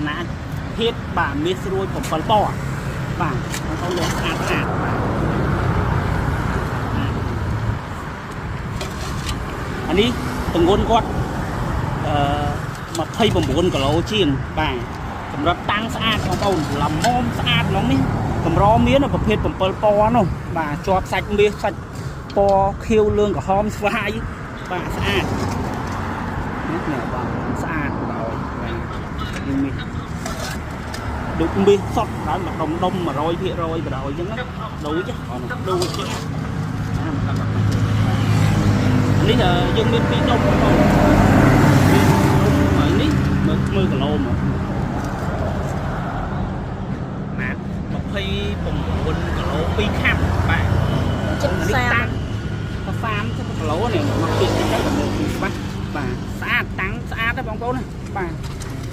ណាភាពបាទមានស្រួយ7ពណ៌បាទបងប្អូនលើស្អាតបាទអានេះទម្ងន់គាត់29 គីឡូជាងបាទសម្រាប់តាំងស្អាតបងប្អូនល្មមស្អាតហ្មងនេះកម្រមានប្រភេទ7ពណ៌នោះបាទជាប់សាច់មាសសាច់ពណ៌ខៀវលឿងក្រហមស្វាយបាទស្អាតនេះបាទស្អាតដល់បាទមាសដូចមាសសតដល់មកដុំ100%បណ្ដោយអញ្ចឹងដូចចឹងនេះយើងមាន2ដុំបងប្អូនមានដុំហើយនេះមើលគីឡូមកណា29 គីឡូ2ខាប់បាទចិត្តសាម30 គីឡូនេះមកពីតិចទៅមើលច្បាស់បាទស្អាតតាំងស្អាតទេបងប្អូនណាបាទ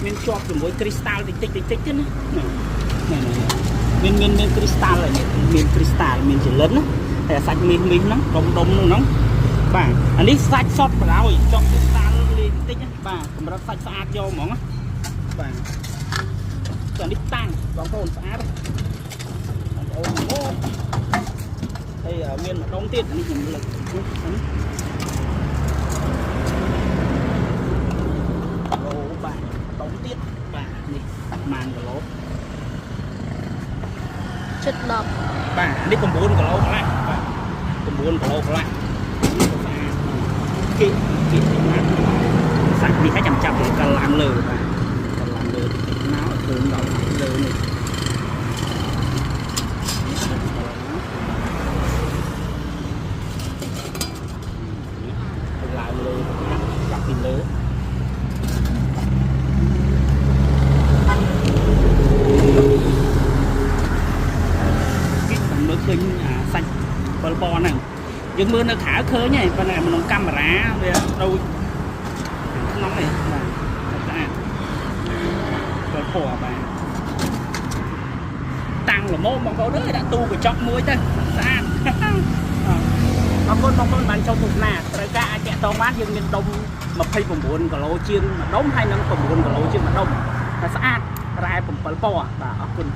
មានជាប់ជាមួយគ្រីស្តាល់តិចទៀតណាមានគ្រីស្តាល់ហើយមានគ្រីស្តាល់មានចលិនណាតែសាច់មាសហ្នឹងដុំហ្នឹងបាទអានេះសាច់សតបណ្ដោយចុកគ្រីស្តាល់លេងតិចណាបាទសម្រាប់សាច់ស្អាតយកហ្មងណាបាទអានេះតាំងបងប្អូនស្អាតបងប្អូនអូហើយមានម្ដងទៀតនេះខ្ញុំលើកនេះអូបាទដុំទៀតបាទនេះប្រហែលគីឡូ10បាទនេះ9 គីឡូកន្លះបាទ9 គីឡូកន្លះស្អាតគីណាស់សាច់នេះឲ្យចាំកឡើងលើបាទកឡើងលើតិចណាស់ធ្វើដល់លើនេះឡើងលើចាប់ពីលើមើលឃើញសាច់7ពណ៌ហ្នឹងយើងមើលនៅក្រៅឃើញហើយប៉ុន្តែក្នុងកាមេរ៉ាវាដូចក្នុងនេះបាទស្អាត7ពណ៌បាទតាំងល្មមបងប្អូនអើយដាក់ទូកញ្ចក់មួយទៅស្អាតអរគុណបងប្អូនបានចូលទស្សនាត្រូវការអាចតាក់ទងបានយើងមានដុំ29 គីឡូជាងមួយដុំហើយនឹង9 គីឡូជាងមួយដុំតែស្អាតរ៉ែ7ពណ៌បាទអរគុណ